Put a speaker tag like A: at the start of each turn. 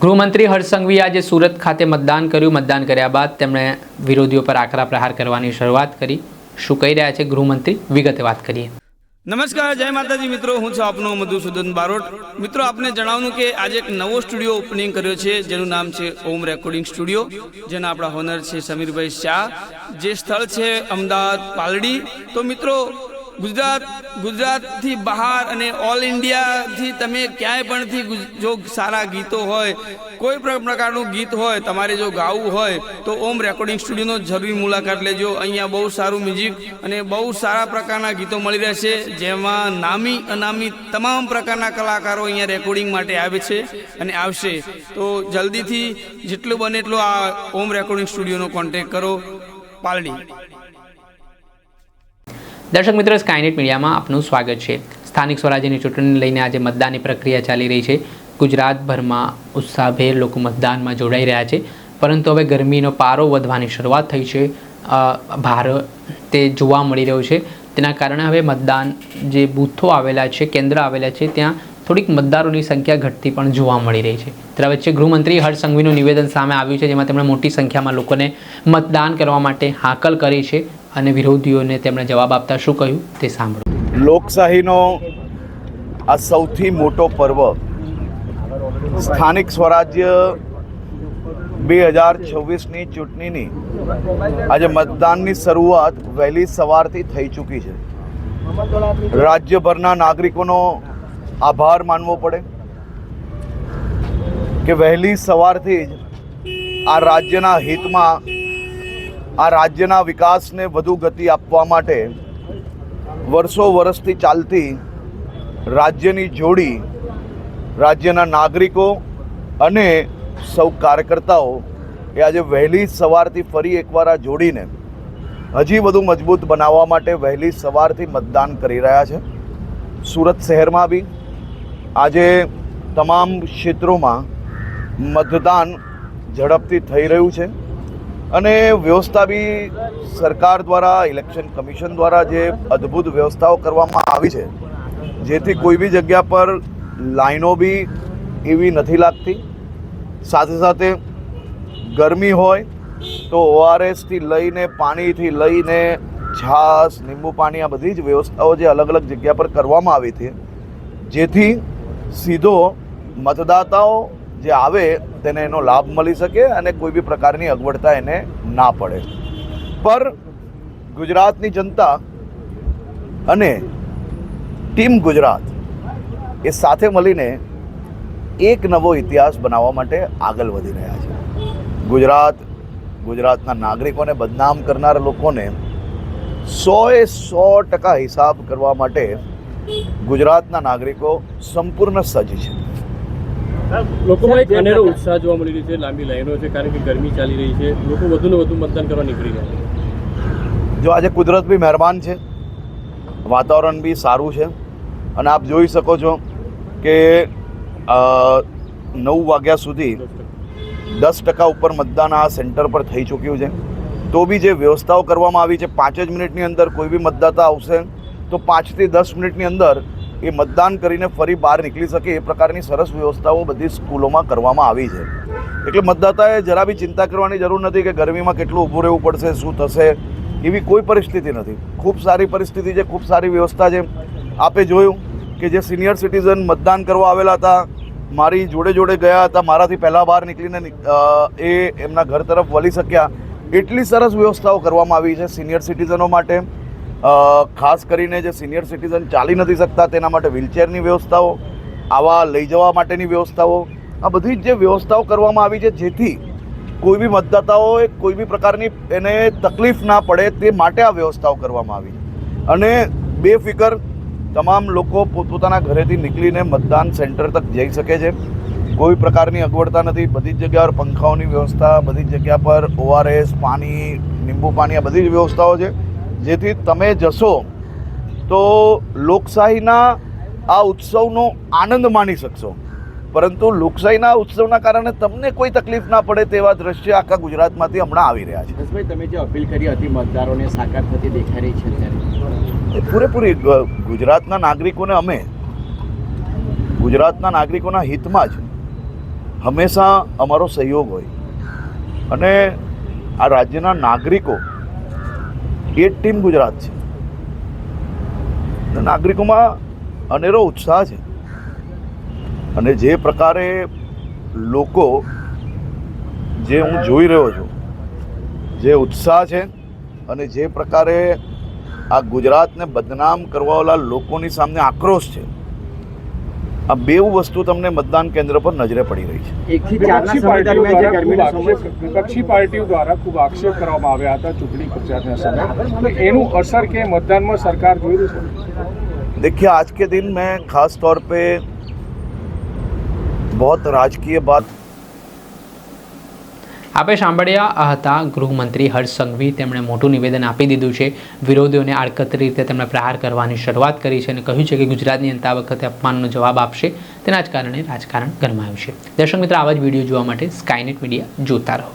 A: ગૃહમંત્રી હર્ષ સંઘવીએ આજે સુરત ખાતે મતદાન કર્યું. મતદાન કર્યા બાદ તેમણે વિરોધીઓ પર આકરા પ્રહાર કરવાની શરૂઆત કરી. શું કહી રહ્યા છે ગૃહમંત્રી, વિગતે વાત કરીએ.
B: નમસ્કાર, જય માતાજી મિત્રો, હું છું આપનો મધુસૂદન બારોટ. મિત્રો, આપને જણાવવાનું કે આજે એક નવો સ્ટુડિયો ઓપનિંગ કર્યો છે જેનું નામ છે ઓમ રેકોર્ડિંગ સ્ટુડિયો, જેના આપણા હોનર છે સમીરભાઈ શાહ. જે સ્થળ છે અમદાવાદ પાલડી. તો મિત્રો, ગુજરાતથી બહાર અને ઓલ ઇન્ડિયાથી તમે ક્યાંય પણથી જો સારા ગીતો હોય, કોઈ પણ પ્રકારનું ગીત હોય, તમારે જો ગાવું હોય તો ઓમ રેકોર્ડિંગ સ્ટુડિયોનો જરૂરી મુલાકાત લેજો. અહીંયા બહુ સારું મ્યુઝિક અને બહુ સારા પ્રકારના ગીતો મળી રહેશે, જેમાં નામી અનામી તમામ પ્રકારના કલાકારો અહીંયા રેકોર્ડિંગ માટે આવે છે અને આવશે. તો જલ્દીથી જેટલું બને એટલું આ ઓમ રેકોર્ડિંગ સ્ટુડિયોનો કોન્ટેક્ટ કરો, પાલડી.
A: દર્શક મિત્રો, સ્કાયનેટ મીડિયામાં આપનું સ્વાગત છે. સ્થાનિક સ્વરાજ્યની ચૂંટણીને લઈને આજે મતદાનની પ્રક્રિયા ચાલી રહી છે. ગુજરાતભરમાં ઉત્સાહભેર લોકો મતદાનમાં જોડાઈ રહ્યા છે, પરંતુ હવે ગરમીનો પારો વધવાની શરૂઆત થઈ છે. તે જોવા મળી રહ્યો છે. તેના કારણે હવે મતદાન જે બૂથો આવેલા છે, કેન્દ્ર આવેલા છે, ત્યાં થોડીક મતદારોની સંખ્યા ઘટતી પણ જોવા મળી રહી છે. ત્યાર વચ્ચે ગૃહમંત્રી હર્ષ સંઘવીનું નિવેદન સામે આવ્યું છે, જેમાં તેમણે મોટી સંખ્યામાં લોકોને મતદાન કરવા માટે હાકલ કરી છે અને વિરોધીઓને તેમણે જવાબ આપતા શું કહ્યું તે સાંભળો.
C: લોકશાહીનો આ સૌથી મોટો પર્વ સ્થાનિક સ્વરાજ્ય 2026ની ચૂંટણીની આજે મતદાનની શરૂઆત વહેલી સવારથી થઈ ચૂકી છે. રાજ્યભરના નાગરિકોનો આભાર માનવો પડે કે વહેલી સવારથી જ આ રાજ્યના હિતમાં, આ રાજ્યના વિકાસને વધુ ગતિ આપવા માટે વર્ષો વર્ષથી ચાલતી રાજ્યની જોડી, રાજ્યના નાગરિકો અને સૌ કાર્યકર્તાઓ એ આજે વહેલી સવારથી ફરી એકવાર આ જોડીને હજી વધુ મજબૂત બનાવવા માટે વહેલી સવારથી મતદાન કરી રહ્યા છે. સુરત શહેરમાં બી આજે તમામ ક્ષેત્રોમાં મતદાન ઝડપથી થઈ રહ્યું છે અને વ્યવસ્થા બી સરકાર દ્વારા, ઇલેક્શન કમિશન દ્વારા જે અદ્ભુત વ્યવસ્થાઓ કરવામાં આવી છે, જેથી કોઈ બી જગ્યા પર લાઈનો બી એવી નથી લાગતી. સાથે સાથે ગરમી હોય તો ORSથી લઈને, પાણીથી લઈને, છાશ, લીંબુ પાણી, આ બધી જ વ્યવસ્થાઓ જે અલગ અલગ જગ્યા પર કરવામાં આવી હતી, જેથી સીધો મતદાતાઓ જે આવે તેને એનો લાભ મળી શકે અને કોઈ બી પ્રકારની અગવડતા એને ના પડે. પર ગુજરાતની જનતા અને ટીમ ગુજરાત એ સાથે મળીને એક નવો ઇતિહાસ બનાવવા માટે આગળ વધી રહ્યા છે. ગુજરાતના નાગરિકોને બદનામ કરનાર લોકોને 100% હિસાબ કરવા માટે ગુજરાતના નાગરિકો સંપૂર્ણ સજ્જ છે.
D: લોકોમાં એક અનેરો ઉત્સાહ જોવા મળી રહ્યો છે. લાંબી લાઈનો છે કારણ કે ગરમી ચાલી રહી છે. લોકો વધુને વધુ મતદાન કરવા નીકળી રહ્યા છે.
C: જો આજે કુદરત બી મહેરબાન છે, વાતાવરણ બી સારું છે અને આપ જોઈ શકો છો કે 9 વાગ્યા સુધી 10% ઉપર મતદાન આ સેન્ટર પર થઈ ચૂક્યું છે. તો બી જે વ્યવસ્થાઓ કરવામાં આવી છે, 5 જ મિનિટની અંદર કોઈ બી મતદાતા આવશે તો 5 થી 10 મિનિટની અંદર એ મતદાન કરીને ફરી બહાર નીકળી શકે એ પ્રકારની સરસ વ્યવસ્થાઓ બધી સ્કૂલોમાં કરવામાં આવી છે. એટલે મતદાતાએ જરા બી ચિંતા કરવાની જરૂર નથી કે ગરમીમાં કેટલું ઊભું રહેવું પડશે, શું થશે, એવી કોઈ પરિસ્થિતિ નથી. ખૂબ સારી પરિસ્થિતિ છે, ખૂબ સારી વ્યવસ્થા છે. આપે જોયું કે જે સિનિયર સિટીઝન મતદાન કરવા આવેલા હતા, મારી જોડે જોડે ગયા હતા, મારાથી પહેલાં બહાર નીકળીને એ એમના ઘર તરફ વળી શક્યા. એટલી સરસ વ્યવસ્થાઓ કરવામાં આવી છે સિનિયર સિટીઝનો માટે. ખાસ કરીને જે સિનિયર સિટીઝન ચાલી નથી શકતા તેના માટે વ્હીલચેરની વ્યવસ્થાઓ, આવા લઈ જવા માટેની વ્યવસ્થાઓ, આ બધી જ જે વ્યવસ્થાઓ કરવામાં આવી છે, જેથી કોઈ બી મતદાતાઓએ કોઈ બી પ્રકારની એને તકલીફ ના પડે તે માટે આ વ્યવસ્થાઓ કરવામાં આવી છે. અને બેફિકર તમામ લોકો પોતપોતાના ઘરેથી નીકળીને મતદાન સેન્ટર તક જઈ શકે છે. કોઈ પ્રકારની અગવડતા નથી. બધી જ જગ્યા પર પંખાઓની વ્યવસ્થા, બધી જ જગ્યા પર ORS, પાણી, લીંબુ પાણી, આ બધી જ વ્યવસ્થાઓ છે, જેથી તમે જશો તો લોકશાહીના આ ઉત્સવનો આનંદ માણી શકશો. પરંતુ લોકશાહીના ઉત્સવના કારણે તમને કોઈ તકલીફ ના પડે તેવા દ્રશ્ય આખા ગુજરાતમાંથી હમણાં આવી રહ્યા છે.
D: હર્ષભાઈ, તમે જે અપીલ કરી હતી મતદારોને સાકાર થતી દેખાઈ રહી છે ત્યારે
C: પૂરેપૂરી ગુજરાતના નાગરિકોને અમે ગુજરાતના નાગરિકોના હિતમાં જ હંમેશા અમારો સહયોગ હોય અને આ રાજ્યના નાગરિકો એ ટીમ ગુજરાત છે. નાગરિકોમાં અનેરો ઉત્સાહ છે અને જે પ્રકારે લોકો જે હું જોઈ રહ્યો છું, જે ઉત્સાહ છે અને જે પ્રકારે આ ગુજરાતને બદનામ કરવાવાળા લોકોની સામે આક્રોશ છે, આ બેવ વસ્તુ તમને મતદાન કેન્દ્ર પર નજરે પડી રહી છે.
E: વિપક્ષી પાર્ટીઓ દ્વારા ખૂબ આક્ષેપ કરવામાં આવ્યા હતા ચૂંટણી પ્રચારના સમયે, એનું અસર કે મતદાનમાં સરકાર જોઈ રહી છે.
C: देखिए, आज के दिन मैं खास तौर पे बहुत राजकीय बात
A: આપે સાંભળ્યા આ હતા ગૃહમંત્રી હર્ષ સંઘવી. તેમણે મોટું નિવેદન આપી દીધું છે. વિરોધીઓને આડકતરી રીતે તેમણે પ્રહાર કરવાની શરૂઆત કરી છે અને કહ્યું છે કે ગુજરાતની જનતા આ વખતે અપમાનનો જવાબ આપશે. તેના જ કારણે રાજકારણ ગરમાયું છે. દર્શક મિત્રો, આવા જ વિડીયો જોવા માટે સ્કાયનેટ મીડિયા જોતા રહો.